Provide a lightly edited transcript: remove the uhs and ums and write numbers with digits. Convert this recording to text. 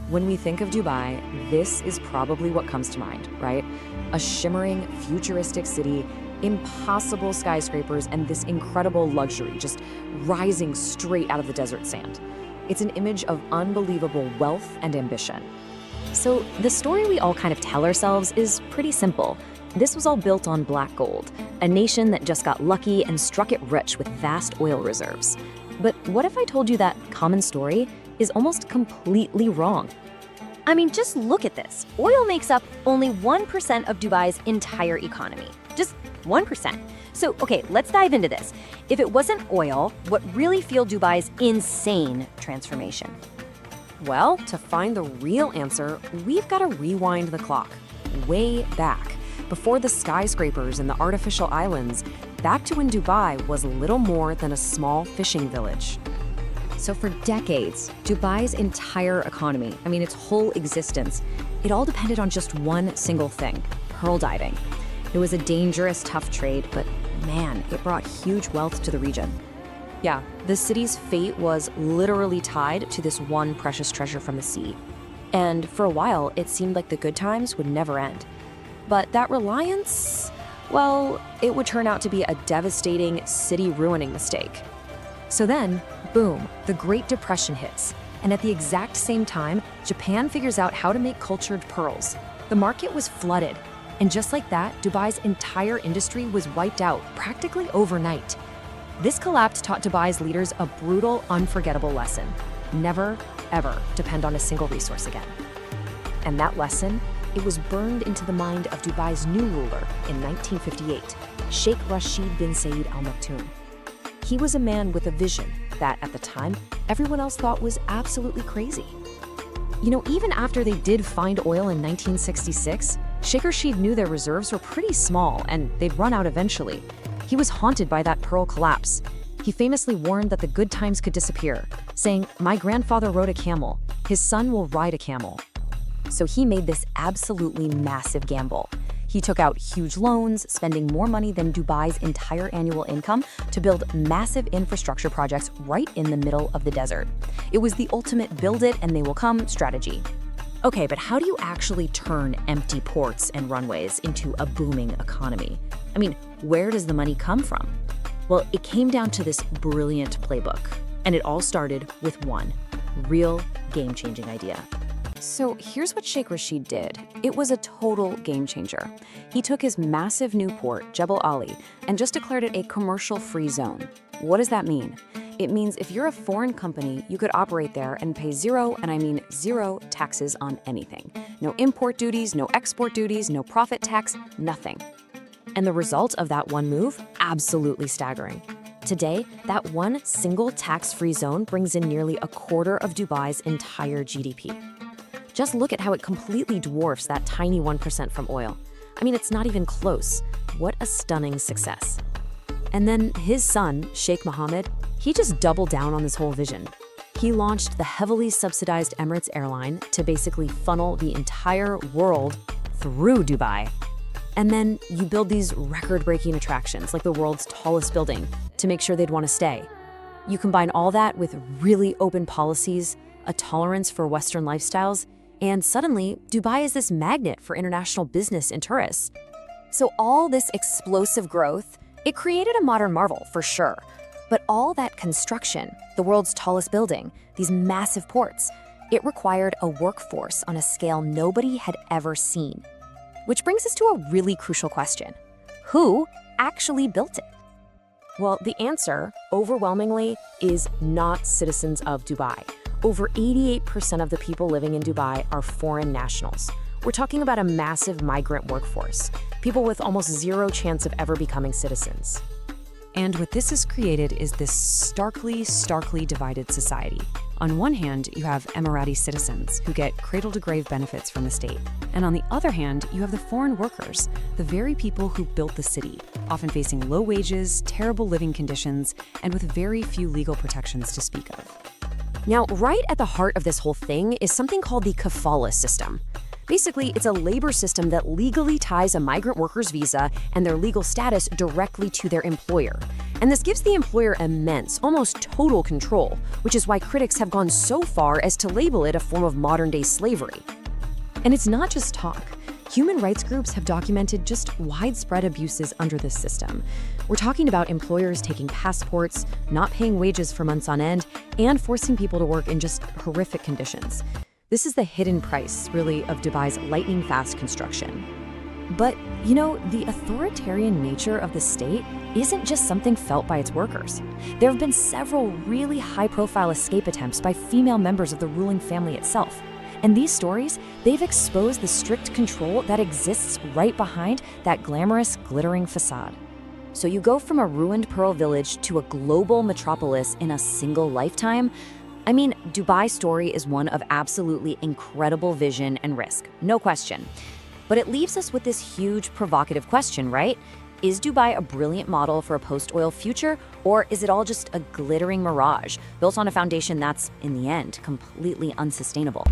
When we think of Dubai, this is probably what comes to mind, right? A shimmering, futuristic city, impossible skyscrapers, and this incredible luxury just rising straight out of the desert sand. It's an image of unbelievable wealth and ambition. So the story we all kind of tell ourselves is pretty simple. This was all built on black gold, a nation that just got lucky and struck it rich with vast oil reserves. But what if I told you that common story is almost completely wrong? I mean, just look at this. Oil makes up only 1% of Dubai's entire economy. Just 1%. So, okay, let's dive into this. If it wasn't oil, what really fueled Dubai's insane transformation? Well, to find the real answer, we've got to rewind the clock, way back, before the skyscrapers and the artificial islands, back to when Dubai was little more than a small fishing village. So for decades, Dubai's entire economy, its whole existence, it all depended on just one single thing: pearl diving. It was a dangerous, tough trade, but man, it brought huge wealth to the region. Yeah, the city's fate was literally tied to this one precious treasure from the sea. And for a while, it seemed like the good times would never end. But that reliance, well, it would turn out to be a devastating, city-ruining mistake. So then, boom, the Great Depression hits. And at the exact same time, Japan figures out how to make cultured pearls. The market was flooded. And just like that, Dubai's entire industry was wiped out practically overnight. This collapse taught Dubai's leaders a brutal, unforgettable lesson. Never, ever depend on a single resource again. And that lesson, it was burned into the mind of Dubai's new ruler in 1958, Sheikh Rashid bin Saeed Al Maktoum. He was a man with a vision that, at the time, everyone else thought was absolutely crazy. Even after they did find oil in 1966, Sheikh Rashid knew their reserves were pretty small and they'd run out eventually. He was haunted by that pearl collapse. He famously warned that the good times could disappear, saying, "My grandfather rode a camel. His son will ride a camel." So he made this absolutely massive gamble. He took out huge loans, spending more money than Dubai's entire annual income to build massive infrastructure projects right in the middle of the desert. It was the ultimate build it and they will come strategy. Okay, but how do you actually turn empty ports and runways into a booming economy? Where does the money come from? Well, it came down to this brilliant playbook, and it all started with one real game-changing idea. So here's what Sheikh Rashid did. It was a total game changer. He took his massive new port, Jebel Ali, and just declared it a commercial-free zone. What does that mean? It means if you're a foreign company, you could operate there and pay zero, and I mean zero, taxes on anything. No import duties, no export duties, no profit tax, nothing. And the result of that one move? Absolutely staggering. Today, that one single tax-free zone brings in nearly a quarter of Dubai's entire GDP. Just look at how it completely dwarfs that tiny 1% from oil. It's not even close. What a stunning success. And then his son, Sheikh Mohammed, he just doubled down on this whole vision. He launched the heavily subsidized Emirates Airline to basically funnel the entire world through Dubai. And then you build these record-breaking attractions like the world's tallest building to make sure they'd want to stay. You combine all that with really open policies, a tolerance for Western lifestyles, and suddenly, Dubai is this magnet for international business and tourists. So all this explosive growth, it created a modern marvel, for sure. But all that construction, the world's tallest building, these massive ports, it required a workforce on a scale nobody had ever seen. Which brings us to a really crucial question. Who actually built it? Well, the answer, overwhelmingly, is not citizens of Dubai. Over 88% of the people living in Dubai are foreign nationals. We're talking about a massive migrant workforce, people with almost zero chance of ever becoming citizens. And what this has created is this starkly divided society. On one hand, you have Emirati citizens who get cradle-to-grave benefits from the state. And on the other hand, you have the foreign workers, the very people who built the city, often facing low wages, terrible living conditions, and with very few legal protections to speak of. Now, right at the heart of this whole thing is something called the kafala system. Basically, it's a labor system that legally ties a migrant worker's visa and their legal status directly to their employer. And this gives the employer immense, almost total control, which is why critics have gone so far as to label it a form of modern-day slavery. And it's not just talk. Human rights groups have documented just widespread abuses under this system. We're talking about employers taking passports, not paying wages for months on end, and forcing people to work in just horrific conditions. This is the hidden price, really, of Dubai's lightning-fast construction. But, the authoritarian nature of the state isn't just something felt by its workers. There have been several really high-profile escape attempts by female members of the ruling family itself. And these stories, they've exposed the strict control that exists right behind that glamorous, glittering facade. So you go from a ruined pearl village to a global metropolis in a single lifetime. I mean, Dubai's story is one of absolutely incredible vision and risk, no question. But it leaves us with this huge provocative question, right? Is Dubai a brilliant model for a post-oil future, or is it all just a glittering mirage built on a foundation that's, in the end, completely unsustainable?